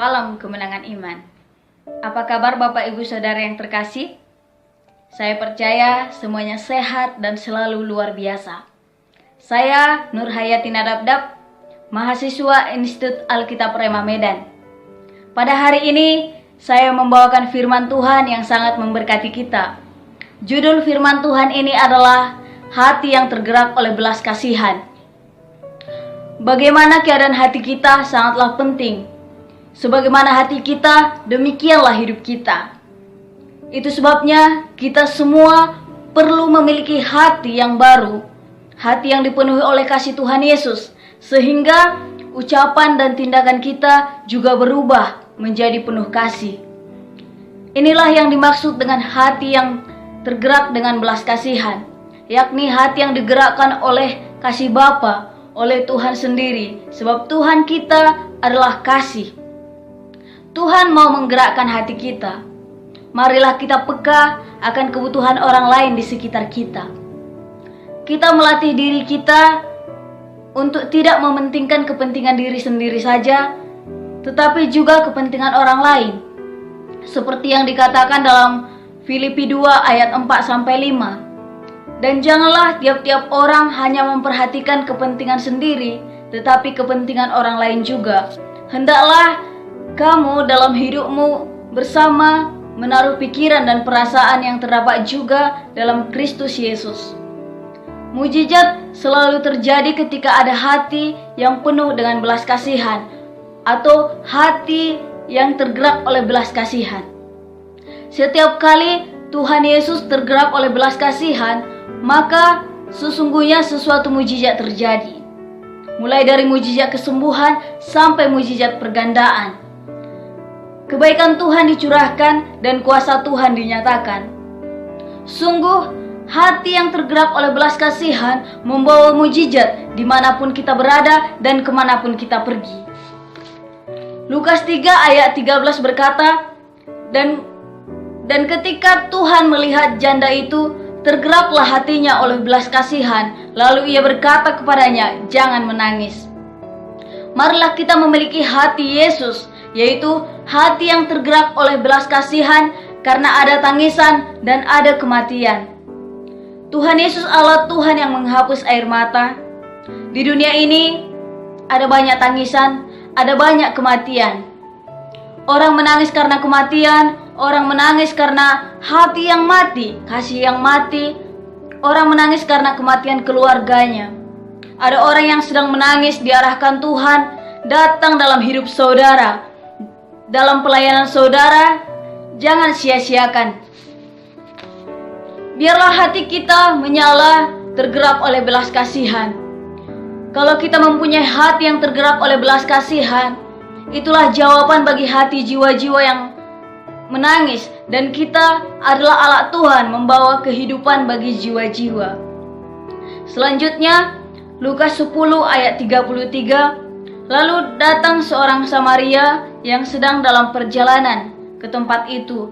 Salam kemenangan iman. Apa kabar Bapak Ibu Saudara yang terkasih? Saya percaya semuanya sehat dan selalu luar biasa. Saya Nur Hayati Nadabdab, mahasiswa Institut Alkitab Rema Medan. Pada hari ini saya membawakan firman Tuhan yang sangat memberkati kita. Judul firman Tuhan ini adalah hati yang tergerak oleh belas kasihan. Bagaimana keadaan hati kita sangatlah penting. Sebagaimana hati kita, demikianlah hidup kita. Itu sebabnya kita semua perlu memiliki hati yang baru, hati yang dipenuhi oleh kasih Tuhan Yesus, sehingga ucapan dan tindakan kita juga berubah menjadi penuh kasih. Inilah yang dimaksud dengan hati yang tergerak dengan belas kasihan, yakni hati yang digerakkan oleh kasih Bapa, oleh Tuhan sendiri, sebab Tuhan kita adalah kasih. Tuhan mau menggerakkan hati kita. Marilah kita peka akan kebutuhan orang lain di sekitar kita. Kita melatih diri kita untuk tidak mementingkan kepentingan diri sendiri saja, tetapi juga kepentingan orang lain. Seperti yang dikatakan dalam Filipi 2 ayat 4-5. Dan janganlah tiap-tiap orang hanya memperhatikan kepentingan sendiri, tetapi kepentingan orang lain juga. Hendaklah kamu dalam hidupmu bersama menaruh pikiran dan perasaan yang terdapat juga dalam Kristus Yesus. Mujizat selalu terjadi ketika ada hati yang penuh dengan belas kasihan atau hati yang tergerak oleh belas kasihan. Setiap kali Tuhan Yesus tergerak oleh belas kasihan, maka sesungguhnya sesuatu mujizat terjadi. Mulai dari mujizat kesembuhan sampai mujizat pergandaan. Kebaikan Tuhan dicurahkan dan kuasa Tuhan dinyatakan. Sungguh, hati yang tergerak oleh belas kasihan membawa mujizat dimanapun kita berada dan kemanapun kita pergi. Lukas 3 ayat 13 berkata, Dan ketika Tuhan melihat janda itu, tergeraklah hatinya oleh belas kasihan, lalu ia berkata kepadanya, jangan menangis. Marilah kita memiliki hati Yesus, yaitu hati yang tergerak oleh belas kasihan karena ada tangisan dan ada kematian. Tuhan Yesus Allah Tuhan yang menghapus air mata. Di dunia ini ada banyak tangisan, ada banyak kematian. Orang menangis karena kematian, orang menangis karena hati yang mati, kasih yang mati. Orang menangis karena kematian keluarganya. Ada orang yang sedang menangis diarahkan Tuhan datang dalam hidup saudara. Dalam pelayanan saudara, jangan sia-siakan. Biarlah hati kita menyala, tergerak oleh belas kasihan. Kalau kita mempunyai hati yang tergerak oleh belas kasihan, itulah jawaban bagi hati jiwa-jiwa yang menangis, dan kita adalah alat Tuhan membawa kehidupan bagi jiwa-jiwa. Selanjutnya, Lukas 10 ayat 33. Lalu datang seorang Samaria yang sedang dalam perjalanan ke tempat itu.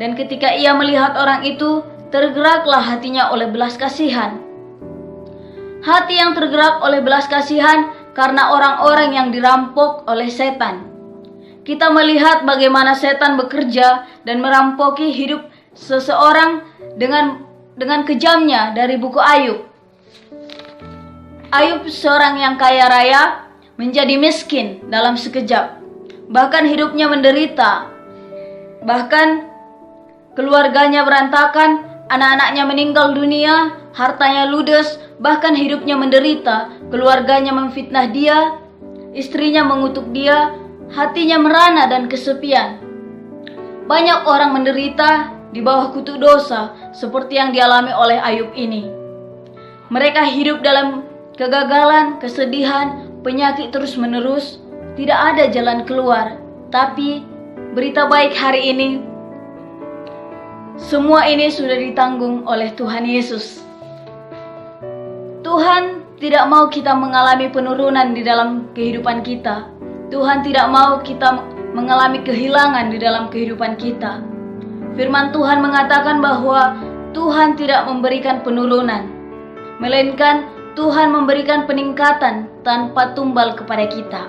Dan ketika ia melihat orang itu, tergeraklah hatinya oleh belas kasihan. Hati yang tergerak oleh belas kasihan karena orang-orang yang dirampok oleh setan. Kita melihat bagaimana setan bekerja dan merampoki hidup seseorang dengan kejamnya dari buku Ayub. Ayub seorang yang kaya raya menjadi miskin dalam sekejap. Bahkan hidupnya menderita. Bahkan keluarganya berantakan, anak-anaknya meninggal dunia, hartanya ludes, bahkan hidupnya menderita. Keluarganya memfitnah dia, istrinya mengutuk dia, hatinya merana dan kesepian. Banyak orang menderita di bawah kutuk dosa seperti yang dialami oleh Ayub ini. Mereka hidup dalam kegagalan, kesedihan, penyakit terus-menerus, tidak ada jalan keluar. Tapi berita baik hari ini, semua ini sudah ditanggung oleh Tuhan Yesus. Tuhan tidak mau kita mengalami penurunan di dalam kehidupan kita. Tuhan tidak mau kita mengalami kehilangan di dalam kehidupan kita. Firman Tuhan mengatakan bahwa Tuhan tidak memberikan penurunan, melainkan Tuhan memberikan peningkatan tanpa tumbal kepada kita.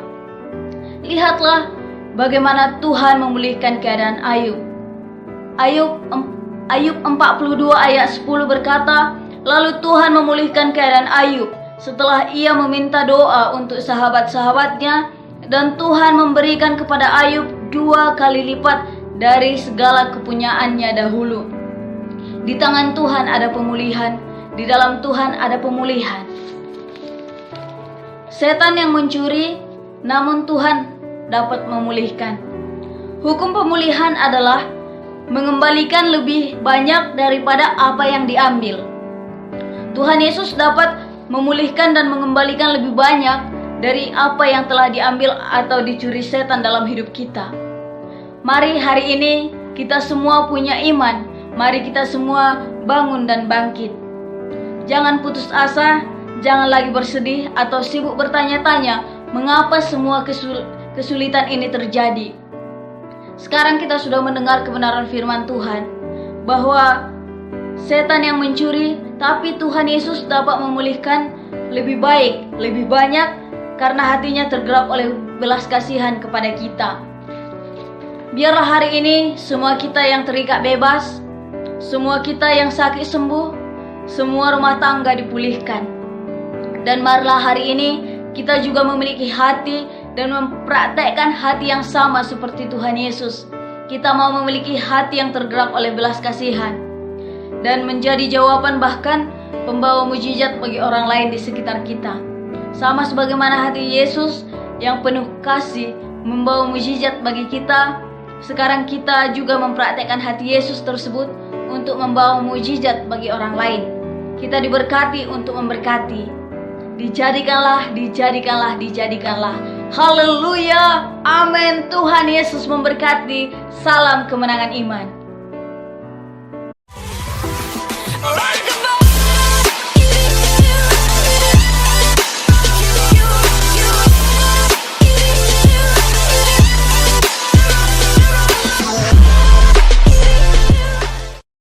Lihatlah bagaimana Tuhan memulihkan keadaan Ayub. Ayub 42 ayat 10 berkata, lalu Tuhan memulihkan keadaan Ayub setelah ia meminta doa untuk sahabat-sahabatnya, dan Tuhan memberikan kepada Ayub 2 kali lipat dari segala kepunyaannya dahulu. Di tangan Tuhan ada pemulihan, di dalam Tuhan ada pemulihan. Setan yang mencuri, namun Tuhan dapat memulihkan. Hukum pemulihan adalah mengembalikan lebih banyak daripada apa yang diambil. Tuhan Yesus dapat memulihkan dan mengembalikan lebih banyak dari apa yang telah diambil atau dicuri setan dalam hidup kita. Mari hari ini kita semua punya iman. Mari kita semua bangun dan bangkit. Jangan putus asa, jangan lagi bersedih atau sibuk bertanya-tanya mengapa semua kesulitan ini terjadi. Sekarang kita sudah mendengar kebenaran firman Tuhan bahwa setan yang mencuri, tapi Tuhan Yesus dapat memulihkan lebih baik, lebih banyak karena hatinya tergerak oleh belas kasihan kepada kita. Biarlah hari ini semua kita yang terikat bebas, semua kita yang sakit sembuh, semua rumah tangga dipulihkan. Dan marilah hari ini kita juga memiliki hati dan mempraktekkan hati yang sama seperti Tuhan Yesus. Kita mau memiliki hati yang tergerak oleh belas kasihan dan menjadi jawaban bahkan pembawa mujizat bagi orang lain di sekitar kita. Sama sebagaimana hati Yesus yang penuh kasih membawa mujizat bagi kita, sekarang kita juga mempraktekkan hati Yesus tersebut untuk membawa mujizat bagi orang lain. Kita diberkati untuk memberkati. Dijadikanlah, dijadikanlah, dijadikanlah. Haleluya, amin. Tuhan Yesus memberkati. Salam kemenangan iman.